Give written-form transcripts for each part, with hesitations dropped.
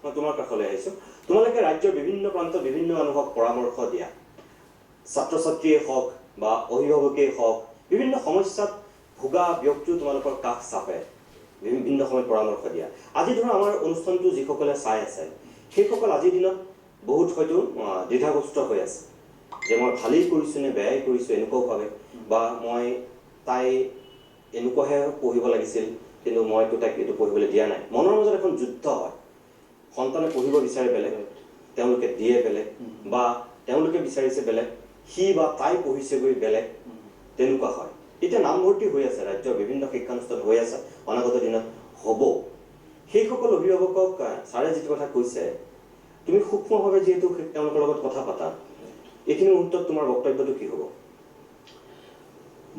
মই তোমাৰ কাষলৈ আহিছোঁ। তোমালোকে ৰাজ্যৰ বিভিন্ন প্ৰান্তত বিভিন্ন মানুহক পৰামৰ্শ দিয়া, ছাত্ৰ ছাত্ৰীয়ে হওক বা অভিভাৱকেই হওক, বিভিন্ন সমস্যাত ভোগা ব্যক্তিও তোমালোকৰ কাষ চাপে, বিভিন্ন সময়ত পৰামৰ্শ দিয়া। আজি ধৰা আমাৰ অনুষ্ঠানটো যিসকলে চাই আছে সেইসকল আজিৰ দিনত বহুত হয়তো দ্বিধাগ্ৰস্ত হৈ আছে যে মই ভালেই কৰিছোঁ নে বেয়াই কৰিছোঁ এনেকুৱাও ভাবে, বা মই তাই এনেকুৱাহে পঢ়িব লাগিছিল কিন্তু মইতো তাইক এইটো পঢ়িবলৈ দিয়া নাই। মনৰ মাজত এখন যুদ্ধ হয়। সন্তানে পঢ়িব বিচাৰে বেলেগ, তেওঁলোকে দিয়ে বেলেগ, বা তেওঁলোকে বিচাৰিছে বেলেগ, সি বা তাই পঢ়িছেগৈ বেলেগ, তেনেকুৱা হয়। এতিয়া নামভৰ্তি হৈ আছে, ৰাজ্যৰ বিভিন্ন শিক্ষানুষ্ঠান হৈ আছে, অনাগত দিনত হ'ব। সেইসকল অভিভাৱকক ছাৰে যিটো কথা কৈছে, তুমি সূক্ষ্মভাৱে যিহেতু তেওঁলোকৰ লগত কথা পাতা, এইখিনি মুহূৰ্তত তোমাৰ বক্তব্যটো কি হ'ব?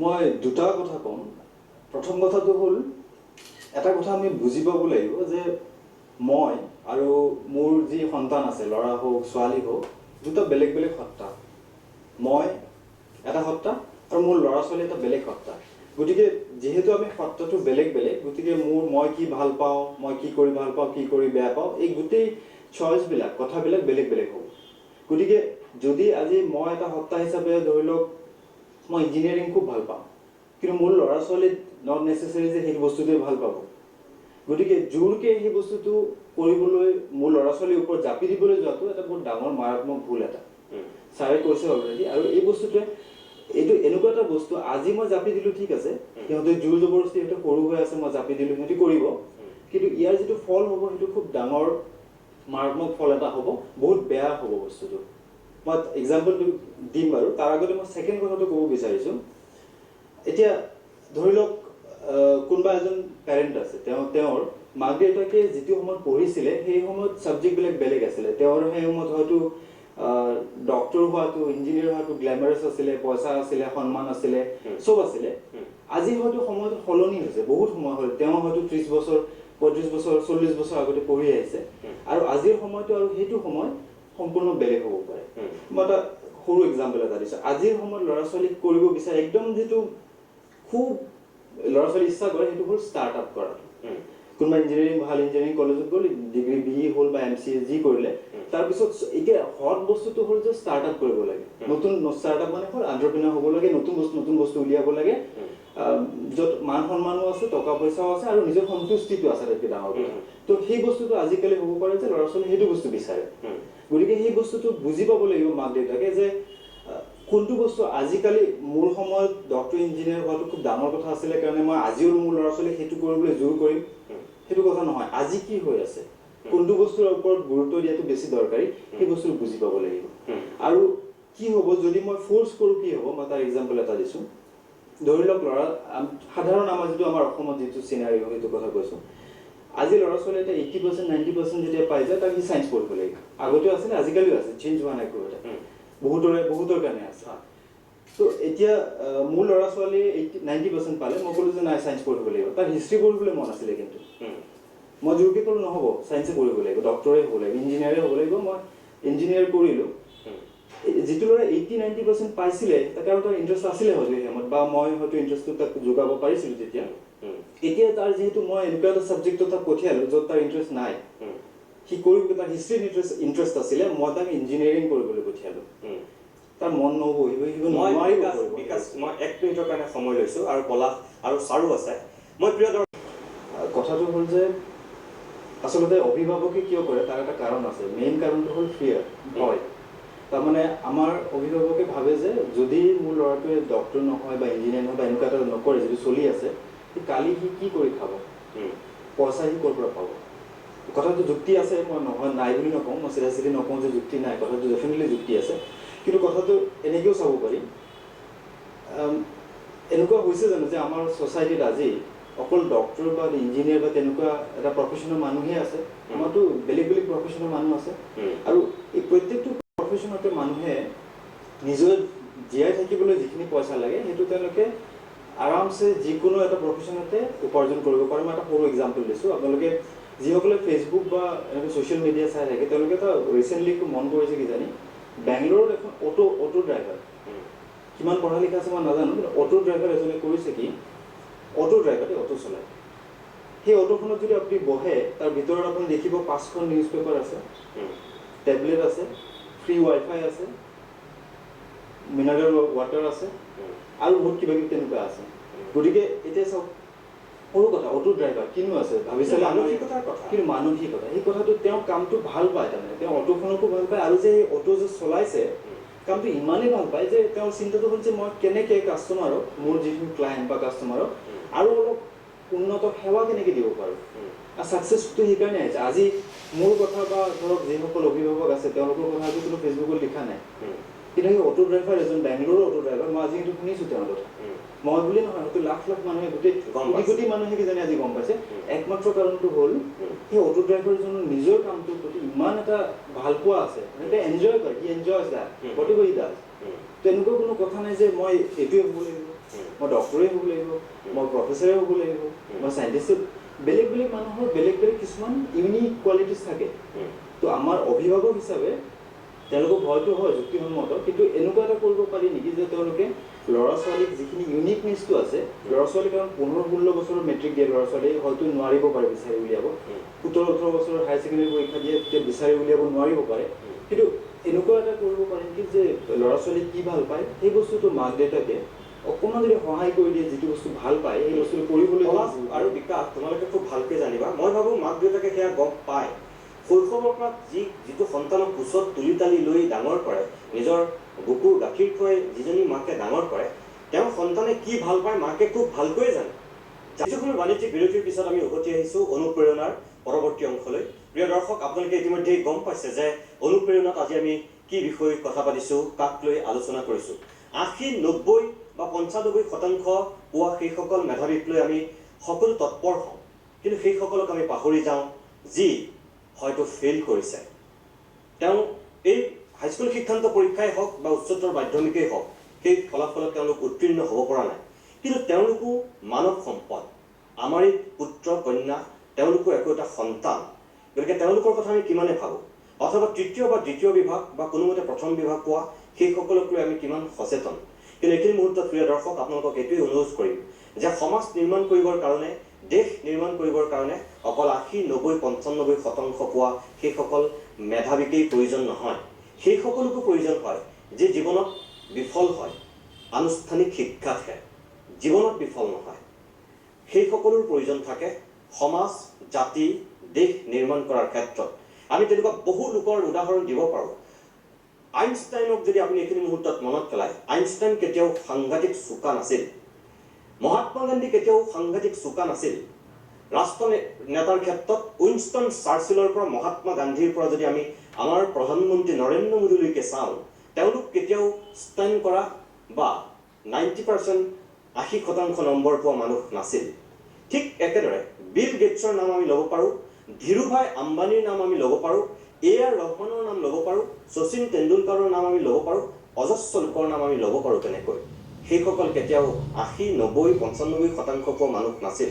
মই দুটা কথা ক'ম। প্ৰথম কথাটো হ'ল, এটা কথা আমি বুজি পাব লাগিব যে মই আৰু মোৰ যি সন্তান আছে, ল'ৰা হওক ছোৱালী হওক, দুটা বেলেগ বেলেগ সত্তা। মই এটা সত্তা আৰু মোৰ ল'ৰা ছোৱালী এটা বেলেগ সত্তা। গতিকে যিহেতু আমি সত্তাটো বেলেগ বেলেগ, গতিকে মই কি ভাল পাওঁ, মই কি কৰি ভাল পাওঁ, কি কৰি বেয়া পাওঁ, এই গোটেই চইচবিলাক, কথাবিলাক বেলেগ বেলেগ হ'ব। গতিকে যদি আজি মই এটা সত্তা হিচাপে ধৰি লওক মই ইঞ্জিনিয়াৰিং খুব ভাল পাওঁ, কিন্তু মোৰ ল'ৰা ছোৱালী নট নেচেচাৰী যে সেই বস্তুটোৱে ভাল পাব। গতিকে জোৰকে সেই বস্তুটো কৰিবলৈ, মোৰ ল'ৰা ছোৱালীৰ ওপৰত জাপি দিবলৈ যোৱাটো এটা বহুত ডাঙৰ মাৰাত্মক ভুল এটা। ছাৰে কৈছে অলৰেডি। আৰু এই বস্তুটোৱে, এইটো এনেকুৱা এটা বস্তু, আজি মই জাপি দিলোঁ ঠিক আছে, সিহঁতে জোৰ জবৰদস্তি, সিহঁতে সৰু হৈ আছে, মই জাপি দিলোঁ, সিহঁতে কৰিব, কিন্তু ইয়াৰ যিটো ফল হ'ব সেইটো খুব ডাঙৰ মাৰাত্মক ফল এটা হ'ব, বহুত বেয়া হ'ব বস্তুটো। মই এক্সাম্পলটো দিম বাৰু, তাৰ আগতে মই ছেকেণ্ড কথাটো ক'ব বিচাৰিছোঁ। এতিয়া ধৰি লওক কোনোবা এজন পেৰেণ্ট আছে, তেওঁৰ মাক দেউতাকে যিটো সময়ত পঢ়িছিলে সেই সময়ত ছাবজেক্টবিলাক বেলেগ আছিলে। তেওঁৰ সেই সময়ত হয়তো ডক্টৰ হোৱাটো, ইঞ্জিনিয়াৰ হোৱাটো গ্লেমাৰাছ আছিলে, পইচা আছিলে, সন্মান আছিলে, চব আছিলে। আজি হয়তো সময়টো সলনি হৈছে, বহুত সময় হ'ল। তেওঁ হয়তো 30 বছৰ, 35 বছৰ, 40 বছৰ আগতে পঢ়ি আহিছে, আৰু আজিৰ সময়টো আৰু সেইটো সময় সম্পূৰ্ণ বেলেগ হ'ব পাৰে। মই এটা সৰু এক্সাম্পল এটা দিছোঁ। আজিৰ সময়ত ল'ৰা ছোৱালীক কৰিব বিচাৰে, একদম যিটো খুব ল'ৰা ছোৱালী ইচ্ছা কৰে, সেইটো হ'ল ষ্টাৰ্ট আপ কৰাটো। কোনোবা ইঞ্জিনিয়াৰিং, ভাল ইঞ্জিনিয়াৰিং কলেজত গ'ল, ডিগ্ৰী BE হ'ল বা MCA যি কৰিলে, তাৰপিছত এতিয়া হট বস্তুটো হ'ল যে ষ্টাৰ্ট আপ কৰিব লাগে। নতুন ষ্টাৰ্ট আপ মানে হ'ল এণ্টাৰপ্ৰেনাৰ হ'ব লাগে, নতুন বস্তু উলিয়াব লাগে, য'ত মান সন্মানো আছে, টকা পইচাও আছে, আৰু নিজৰ সন্তুষ্টিটো আছে তাতকৈ ডাঙৰ কথা। তো সেই বস্তুটো আজিকালি হ'ব পাৰে যে ল'ৰা ছোৱালী সেইটো বস্তু বিচাৰে। গতিকে সেই বস্তুটো বুজি পাব লাগিব মাক দেউতাকে যে কোনটো বস্তু আজিকালি, মোৰ সময়ত ডক্টৰ ইঞ্জিনিয়াৰ হোৱাটো খুব ডাঙৰ কথা আছিলে কাৰণে মই আজিও মোৰ ল'ৰা ছোৱালীক সেইটো কৰিবলৈ জোৰ কৰিম, সেইটো কথা নহয়। আজি কি হৈ আছে, কোনটো বস্তুৰ ওপৰত গুৰুত্ব দিয়াটো বেছি দৰকাৰী, সেই বস্তুটো বুজি পাব লাগিব। আৰু কি হ'ব যদি মই ফ'ৰ্চ কৰোঁ, কি হ'ব, মই তাৰ এক্সাম্পল এটা দিছোঁ। ধৰি লওক সাধাৰণ আমাৰ যিটো আমাৰ অসমত যিটো চিনাৰিও, সেইটো কথা কৈছোঁ। আজি ল'ৰা ছোৱালী এটা 80%, 90% যেতিয়া পাই যায়, তাক সি চায়েন্স পঢ়িব লাগিব। আগতেও আছিলে, আজিকালিও আছে, চেঞ্জ হোৱা নাই খুব এটা। বহুতৰ কাৰণে আছে। তো এতিয়া মোৰ ল'ৰা ছোৱালীয়ে 90% পালে, মই ক'লোঁ যে নাই, চায়েন্স পঢ়িব লাগিব। তাৰ হিষ্ট্ৰী পঢ়িবলৈ মন আছিলে, কিন্তু মই জোৰকৈ ক'লোঁ নহ'ব, চায়েন্সে পঢ়িব লাগিব, ডক্টৰে হ'ব লাগিব, ইঞ্জিনিয়াৰে হ'ব লাগিব। মই ইঞ্জিনিয়াৰ কৰিলোঁ। যিটো ল'ৰাই 80-90% পাইছিলে, তাকে আৰু তাৰ ইণ্টাৰেষ্ট আছিলে হয়তো সেই সময়ত, বা মই হয়তো ইণ্টাৰেষ্টটো তাক যোগাব পাৰিছিলোঁ তেতিয়া। এতিয়া তাৰ যিহেতু মই এনেকুৱা এটা ছাবজেক্টত তাক পঠিয়ালোঁ য'ত তাৰ ইণ্টাৰেষ্ট নাই, সি কৰিব, তাৰ হিষ্ট্ৰীত ইণ্টাৰেষ্ট আছিলে, মই তাক ইঞ্জিনিয়াৰিং কৰিবলৈ পঠিয়ালোঁ। তাৰ মন নবহিব, মই 1 মিনিটৰ কাৰণে সময় লৈছোঁ, আৰু পলাশ আৰু ছাৰো আছে। মই প্ৰিয় কথাটো হ'ল যে আচলতে অভিভাৱকে কিয় কৰে তাৰ এটা কাৰণ আছে। মেইন কাৰণটো হ'ল ফিয়াৰ, ভয়। তাৰমানে আমাৰ অভিভাৱকে ভাবে যে যদি মোৰ ল'ৰাটোৱে ডক্টৰ নহয় বা ইঞ্জিনিয়াৰ নহয় বা এনেকুৱা এটা নকৰে, যিটো চলি আছে, কালি সি কি কৰি খাব, পইচা সি ক'ৰ পৰা পাব। কথাটো যুক্তি আছে, মই নাই বুলি নকওঁ, মই চিধা নকওঁ যে যুক্তি নাই, কথাটো ডেফিনেটলি যুক্তি আছে। কিন্তু কথাটো এনেকৈও চাব পাৰি, এনেকুৱা হৈছে জানো যে আমাৰ ছ'চাইটিত আজি অকল ডক্টৰ বা ইঞ্জিনিয়াৰ বা তেনেকুৱা এটা প্ৰফেশ্যনেল মানুহে আছে? আমাৰতো বেলেগ বেলেগ প্ৰফেশ্যনেল মানুহ আছে, আৰু এই প্ৰত্যেকটো প্ৰফেশ্যনতে মানুহে নিজৰ জীয়াই থাকিবলৈ যিখিনি পইচা লাগে, সেইটো তেওঁলোকে আৰামছে যিকোনো এটা প্ৰফেশ্যনতে উপাৰ্জন কৰিব পাৰে। মই এটা সৰু এক্সাম্পল দিছোঁ। আপোনালোকে যিসকলে ফেচবুক বা এনেকৈ ছ'চিয়েল মিডিয়া চাই থাকে, তেওঁলোকে এটা ৰিচেণ্টলি মন কৰিছে কিজানি, বেংগলোৰত এখন অটো ড্ৰাইভাৰ, কিমান পঢ়া লিখা আছে মই নাজানো, কিন্তু অটো ড্ৰাইভাৰ এজনে কৰিছে কি, অটো ড্ৰাইভাৰে অটো চলায়, সেই অটোখনত যদি আপুনি বহে তাৰ ভিতৰত আপুনি দেখিব 5খন নিউজ পেপাৰ আছে, টেবলেট আছে, ফ্ৰী ৱাইফাই আছে, মিনাৰেল ৱাটাৰ আছে আৰু বহুত কিবা কিবি তেনেকুৱা আছে। গতিকে এতিয়া চাওক, সৰু কথা, অটো ড্ৰাইভাৰ কিনো আছে ভাবিছিলে, মানসিকতাৰ কথা। কিন্তু মানসিকতা, সেই কথাটো তেওঁ কামটো ভাল পায়, তাৰমানে তেওঁ অটোখনকো ভাল পায় আৰু যে অটো যে চলাইছে কামটো ইমানেই ভাল পায় যে তেওঁৰ চিন্তাটো হ'ল যে মই কেনেকৈ কাষ্টমাৰক, মোৰ যিখিনি ক্লায়েণ্ট বা কাষ্টমাৰক আৰু অলপ উন্নত সেৱা কেনেকৈ দিব পাৰোঁ। আৰু ছাকচেছটো সেইকাৰণে আহিছে। আজি মোৰ কথা বা ধৰক যিসকল অভিভাৱক আছে তেওঁলোকৰ কথা আজি কোনো ফেচবুকত লিখা নাই, কিন্তু সেই অটো ড্ৰাইভাৰ এজন বেংগলোৰৰ অটো ড্ৰাইভাৰ, মই আজি কিন্তু শুনিছোঁ তেওঁৰ কথা। মই বুলি নহয়, হয়তো লাখ লাখ মানুহে, গোটেই কোটি মানুহে কিজানি আজি গম পাইছে। একমাত্ৰ কাৰণটো হ'ল সেই অটো ড্ৰাইভাৰজনৰ নিজৰ কামটোৰ প্ৰতি ইমান এটা ভাল পোৱা আছে, মানে এনজয় কৰে, he enjoys that whatever he does. তেনেকুৱা কোনো কথা নাই যে মই এইটোৱে হ'ব লাগিব, মই ডক্টৰে হ'ব লাগিব, মই প্ৰফেচাৰে হ'ব লাগিব, মই চাইণ্টিষ্ট। বেলেগ বেলেগ মানুহৰ বেলেগ বেলেগ কিছুমান ইউনিক কোৱালিটিজ থাকে। তো আমাৰ অভিভাৱক হিচাপে তেওঁলোকক হয়তো হয় যুক্তিসন্মত, কিন্তু এনেকুৱা এটা কৰিব পাৰি নেকি যে তেওঁলোকে ল'ৰা ছোৱালীক যিখিনি ইউনিকনেছটো আছে, ল'ৰা ছোৱালী কাৰণ 15-16 বছৰৰ মেট্ৰিক দিয়া ল'ৰা ছোৱালী হয়তো নোৱাৰিব পাৰে বিচাৰি উলিয়াব, 17-18 বছৰৰ হায়াৰ ছেকেণ্ডেৰী পৰীক্ষা দিয়ে তেতিয়া বিচাৰি উলিয়াব নোৱাৰিব পাৰে, কিন্তু এনেকুৱা এটা কৰিব পাৰে নেকি যে ল'ৰা ছোৱালী কি ভাল পায় সেই বস্তুটো মাক দেউতাকে অকণমান যদি সহায় কৰি দিয়ে, যিটো বস্তু ভাল পায় সেই বস্তুটো কৰিবলৈ। আৰু বিকাশ, তোমালোকে খুব ভালকৈ জানিবা, মই ভাবোঁ মাক দেউতাকে সেয়া গম পায়। শৈশৱৰ পৰা যিটো সন্তানক কোচত তুলি তালি লৈ ডাঙৰ কৰে, নিজৰ বুকুৰ গাখীৰ খুৱাই যিজনী মাকে ডাঙৰ কৰে, তেওঁৰ সন্তানে কি ভাল পায় মাকে খুব ভালকৈয়ে জানে। কিছু সময় বাণিজ্যিক বিৰতিৰ পিছত আমি উভতি আহিছোঁ অনুপ্ৰেৰণাৰ পৰৱৰ্তী অংশলৈ। প্ৰিয় দৰ্শক, আপোনালোকে ইতিমধ্যেই গম পাইছে যে অনুপ্ৰেৰণাত আজি আমি কি বিষয়ে কথা পাতিছোঁ, কাক লৈ আলোচনা কৰিছোঁ। 80, 90 বা 95% পোৱা সেইসকল মেধাৱীক লৈ আমি সকলো তৎপৰ হওঁ, কিন্তু সেইসকলক আমি পাহৰি যাওঁ যি হয়তো ফেইল কৰিছে। তেওঁ এই হাইস্কুল শিক্ষান্ত পৰীক্ষাই হওক বা উচ্চতৰ মাধ্যমিকেই হওক, সেই ফলাফলত তেওঁলোক উত্তীৰ্ণ হ'ব পৰা নাই, কিন্তু তেওঁলোকো মানৱ সম্পদ, আমাৰেই পুত্ৰ কন্যা, তেওঁলোকো একো এটা সন্তান। গতিকে তেওঁলোকৰ কথা আমি কিমানে ভাবোঁ, অথবা তৃতীয় বা দ্বিতীয় বিভাগ বা কোনোমতে প্ৰথম বিভাগ পোৱা সেইসকলক লৈ আমি কিমান সচেতন। কিন্তু এইখিনি মুহূৰ্তত প্ৰিয় দৰ্শক, আপোনালোকক এইটোৱে অনুৰোধ কৰিম যে সমাজ নিৰ্মাণ কৰিবৰ কাৰণে, দেশ নিৰ্মাণ কৰিবৰ কাৰণে অকল 80, 90, 95% পোৱা সেইসকল মেধাৱীকেই প্ৰয়োজন নহয়। সেই সকলোকো প্ৰয়োজন হয় যি জীৱনত বিফল হয়, আনুষ্ঠানিক শিক্ষাতহে জীৱনত বিফল নহয়। সেই সকলোৰ প্ৰয়োজন থাকে সমাজ, জাতি, দেশ নিৰ্মাণ কৰাৰ ক্ষেত্ৰত। আমি তেনেকুৱা বহু লোকৰ উদাহৰণ দিব পাৰোঁ। আইনষ্টাইনক যদি আপুনি এইখিনি মুহূৰ্তত মনত পেলায়, আইনষ্টাইন কেতিয়াও সাংঘাতিক চোকা নাছিল। মহাত্মা গান্ধী কেতিয়াও সাংঘাতিক চোকা নাছিল। ৰাষ্ট্ৰ নেতাৰ ক্ষেত্ৰত উইনষ্টন চাৰ্চিলৰ পৰা মহাত্মা গান্ধীৰ পৰা যদি আমি আমাৰ প্ৰধানমন্ত্ৰী নৰেন্দ্ৰ মোদীলৈকে চাওঁ, তেওঁলোক কেতিয়াও ষ্টেণ্ড কৰা বা 90%, 80% নম্বৰ পোৱা মানুহ নাছিল। ঠিক একেদৰে বিল গেটছৰ নাম আমি ল'ব পাৰোঁ, ধীৰুভাই আম্বানীৰ নাম আমি ল'ব পাৰোঁ, AR ৰহমানৰ নাম ল'ব পাৰোঁ, শচীন তেণ্ডুলকাৰৰ নাম আমি ল'ব পাৰোঁ, অজস্ৰ লোকৰ নাম আমি ল'ব পাৰোঁ। তেনেকৈ সেইসকল কেতিয়াও 80, 90, 95% পোৱা মানুহ নাছিল,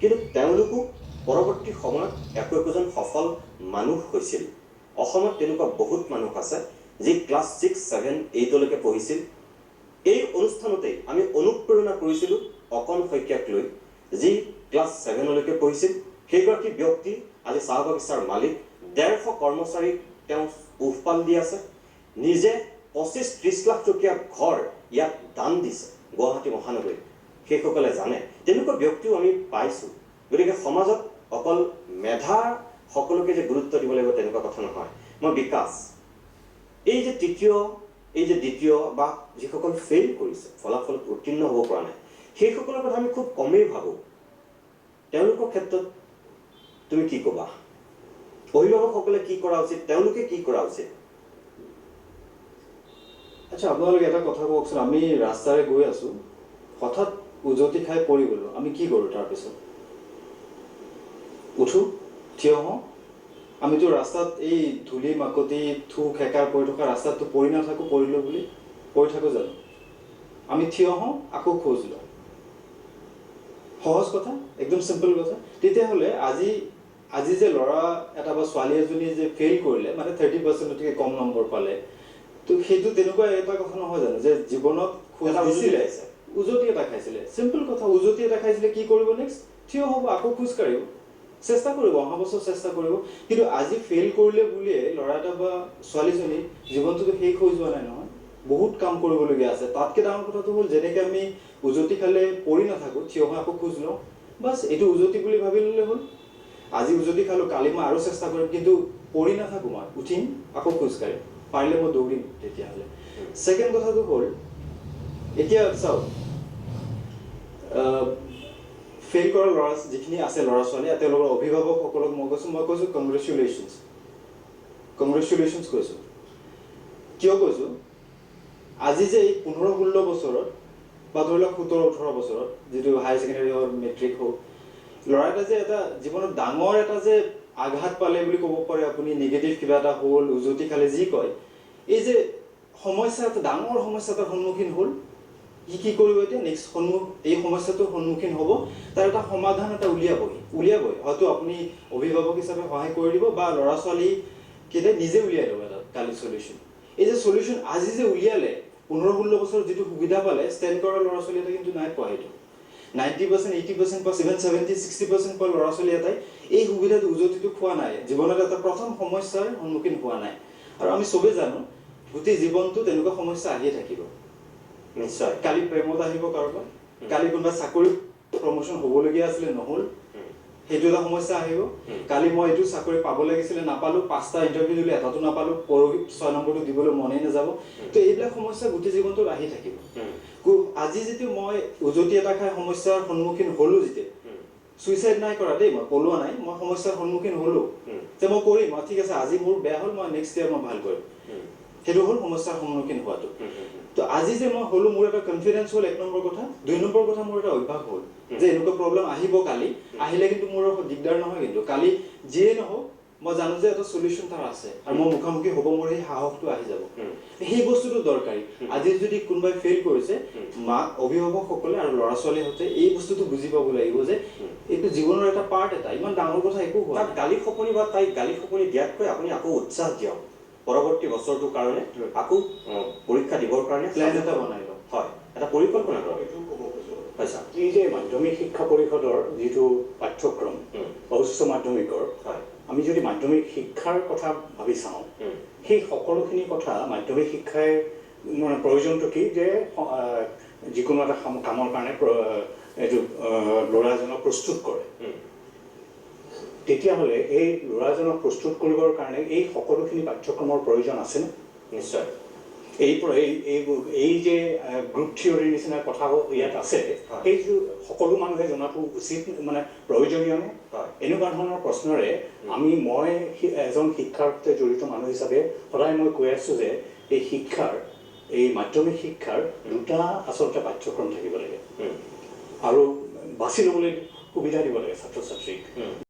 কিন্তু তেওঁলোকো পৰৱৰ্তী সময়ত একোজন সফল মানুহ হৈছিল। অসমত তেনেকুৱা বহুত মানুহ আছে যি ক্লাছ 6, 7, 8লৈকে পঢ়িছিল। এই অনুষ্ঠানতেই আমি অনুপ্ৰেৰণা কৰিছিলোঁ অকণ শইকীয়াক লৈ, যি ক্লাছ 7লৈকে পঢ়িছিল। সেইগৰাকী ব্যক্তি আজি চাহ বাগিচাৰ মালিক, 150 কৰ্মচাৰীক তেওঁ পোহপাল দি আছে, নিজে 25-30 লাখ টকীয়া ঘৰ ইয়াত দান দিছে গুৱাহাটী মহানগৰীত। সেইসকলে জানে, তেনেকুৱা ব্যক্তিও আমি পাইছোঁ। গতিকে সমাজত অকল মেধা সকলোকে যে গুৰুত্ব দিব লাগিব তেনেকুৱা কথা নহয়। মই বিকাশ, এই যে তৃতীয়, এই যে দ্বিতীয় বা যিসকল ফেইল কৰিছে, ফলাফলত উত্তীৰ্ণ হ'ব পৰা নাই, সেইসকলৰ কথা আমি খুব কমেই ভাবোঁ। তেওঁলোকৰ ক্ষেত্ৰত তুমি কি ক'বা? অভিভাৱকসকলে কি কৰা উচিত, তেওঁলোকে কি কৰা উচিত? আচ্ছা, আপোনালোকে এটা কথা কওকচোন, আমি ৰাস্তাৰে গৈ আছোঁ, হঠাৎ উজতি খাই পৰি গ'লোঁ, আমি কি কৰোঁ তাৰপিছত? উঠোঁ, থিয় হওঁ? আমিতো ৰাস্তাত এই ধূলি মাকতি থু খেকাৰ পৰি থকা ৰাস্তাততো পৰি নাথাকোঁ, পৰিলোঁ বুলি পৰি থাকোঁ জানো? আমি থিয় হওঁ, আকৌ খোজ লওঁ। সহজ কথা, একদম চিম্পল কথা। তেতিয়াহ'লে আজি যে ল'ৰা এটা বা ছোৱালী এজনী যে ফেইল কৰিলে, মানে 30%তকৈ কম নম্বৰ পালে, তো সেইটো তেনেকুৱা এটা কথা নহয় জানো যে জীৱনত উজতি এটা খাইছিলে। চিম্পল কথা, উজতি এটা খাইছিলে, কি কৰিব নেক্সট? থিয় হ'ব, আকৌ খোজ কাঢ়িব, চেষ্টা কৰিব, অহা বছৰ চেষ্টা কৰিব। কিন্তু আজি ফেইল কৰিলে বুলিয়ে ল'ৰা এটা বা ছোৱালীজনী জীৱনটোতো শেষ হৈ যোৱা নাই নহয়, বহুত কাম কৰিবলগীয়া আছে। তাতকৈ ডাঙৰ কথাটো হ'ল যেনেকৈ আমি উজতি খালে পৰি নাথাকোঁ, থিয় হৈ আকৌ খোজ লওঁ, বাছ এইটো উজতি বুলি ভাবি ল'লে হ'ল। আজি উজতি খালোঁ, কালি মই আৰু চেষ্টা কৰিম, কিন্তু পৰি নাথাকোঁ, মই উঠিম আকৌ খোজ কাঢ়িম, পাৰিলে মই দৌৰিম তেতিয়াহ'লে। ছেকেণ্ড কথাটো হ'ল এতিয়া চাওক, ফেইল কৰা ল'ৰা যিখিনি আছে ল'ৰা ছোৱালী, তেওঁলোকৰ অভিভাৱকসকলক মই কৈছোঁ কংগ্ৰেচুলেশ্যনছ কৈছোঁ। কিয় কৈছোঁ, আজি যে এই 15-16 বছৰত বা ধৰি লওক 17-18 বছৰত যিটো হায়াৰ ছেকেণ্ডেৰী হওক মেট্ৰিক হওক, ল'ৰা এটা যে এটা জীৱনত ডাঙৰ এটা যে আঘাত পালে বুলি ক'ব পাৰে আপুনি, নিগেটিভ কিবা এটা হ'ল, উজতি খালে, যি কয়, এই যে সমস্যা এটা ডাঙৰ সমস্যা এটাৰ সন্মুখীন হ'ল, কি কৰিব এতিয়া নেক্সট এই সমস্যাটোৰ সন্মুখীন হ'ব, তাৰ এটা সমাধান এটা উলিয়াবই। হয়তো আপুনি অভিভাৱক হিচাপে সহায় কৰি দিব বা ল'ৰা ছোৱালীকেইটাই নিজে উলিয়াই ল'ব এটা কালি চলিউশ্যন। এই যে চলিউশ্যন আজি যে উলিয়ালে, 15-16 বছৰত যিটো সুবিধা পালে, ষ্টেণ্ড কৰা ল'ৰা ছোৱালী এটা কিন্তু নাই পোৱা। সেইটো 90%, 80% বা 70-60% পোৱা ল'ৰা ছোৱালী এটাই এই সুবিধাটো উজতিটো খোৱা নাই, জীৱনত এটা প্ৰথম সমস্যাৰ সন্মুখীন হোৱা নাই। আৰু আমি চবেই জানো গোটেই জীৱনটো তেনেকুৱা সমস্যা আহিয়ে থাকিব। নিশ্চয়। কালি প্ৰেমত আহিব কাৰোবাৰ, কালি কোনোবা চাকৰি প্ৰমোশ্যন হ'বলগীয়া আছিলে, নহ'ল, সেইটো এটা সমস্যা আহিব। কালি মই এইটো চাকৰি পাব লাগিছিলে, নাপালোঁ, 5টা ইণ্টাৰভিউ দিলোঁ, এটাতো নাপালোঁ, পৰহি 6 নম্বৰটো দিবলৈ মনেই নাযাব। তো এইবিলাক সমস্যা গোটেই জীৱনটোত আহি থাকিব। আজি যেতিয়া মই উজতি এটা খাই সমস্যাৰ সন্মুখীন হ'লোঁ, যেতিয়া ছুইচাইড নাই কৰা দেই, মই পলোৱা নাই, মই সমস্যাৰ সন্মুখীন হ'লোঁ যে মই কৰিম, ঠিক আছে আজি মোৰ বেয়া হ'ল, মই নেক্সট ইয়াৰ মই ভাল কৰিম, সেইটো হ'ল সমস্যাৰ সন্মুখীন হোৱাটো। তো আজি যে মই হ'লোঁ, মোৰ এটা কনফিডেঞ্চ হ'ল 1 নম্বৰ কথা। 2 নম্বৰ কথা, মোৰ এটা অভ্যাস হ'ল যে এনেকুৱা প্ৰব্লেম আহিব, কালি আহিলে কিন্তু মোৰ দিগদাৰ নহয়, কিন্তু কালি যিয়ে নহওক মই জানো যে এটা চলিউশ্যন তাৰ আছে আৰু মই মুখামুখি হ'ব, মোৰ সেই সাহসটো আহি যাব। সেই বস্তুটো দৰকাৰী। আজি যদি কোনোবাই ফেইল কৰিছে, মাক অভিভাৱকসকলে আৰু ল'ৰা ছোৱালীহঁতে এই বস্তুটো বুজি পাব লাগিব যে এইটো জীৱনৰ এটা পাৰ্ট, এটা ইমান ডাঙৰ কথা একো হোৱা তাক গালি খপনি বা তাইক গালি খপনি দিয়াতকৈ আপুনি আকৌ উৎসাহ দিয়ক, পৰৱৰ্তী বছৰটোৰ কাৰণে আকৌ পৰীক্ষা দিবৰ কাৰণে প্লেন এটা বনাই লওক। হয়, এটা পৰিকল্পনা কৰক। এইটো ক'ব খোজোঁ, হয় ছাৰ। এই যে মাধ্যমিক শিক্ষা পৰিষদৰ যিটো পাঠ্যক্ৰম বা উচ্চ মাধ্যমিকৰ, হয়, আমি যদি মাধ্যমিক শিক্ষাৰ কথা ভাবি চাওঁ, সেই সকলোখিনি কথা মাধ্যমিক শিক্ষাই মানে প্ৰয়োজনটো কি যে যিকোনো এটা কামৰ কাৰণে এইটো ল'ৰা এজনক প্ৰস্তুত কৰে। তেতিয়াহ'লে এই ল'ৰাজনক প্ৰস্তুত কৰিবৰ কাৰণে এই সকলোখিনি পাঠ্যক্ৰমৰ প্ৰয়োজন আছেনে? নিশ্চয়। এই যে গ্ৰুপ থিয়ৰীৰ নিচিনা কথা ইয়াত আছে, সেই সকলো মানুহে জনাটো উচিত, মানে প্ৰয়োজনীয় নে? এনেকুৱা ধৰণৰ প্ৰশ্নৰে মই এজন শিক্ষাৰ সৈতে জড়িত মানুহ হিচাপে সদায় মই কৈ আছোঁ যে এই মাধ্যমিক শিক্ষাৰ 2টা আচলতে পাঠ্যক্ৰম থাকিব লাগে আৰু বাছি ল'বলৈ সুবিধা দিব লাগে ছাত্ৰ ছাত্ৰীক।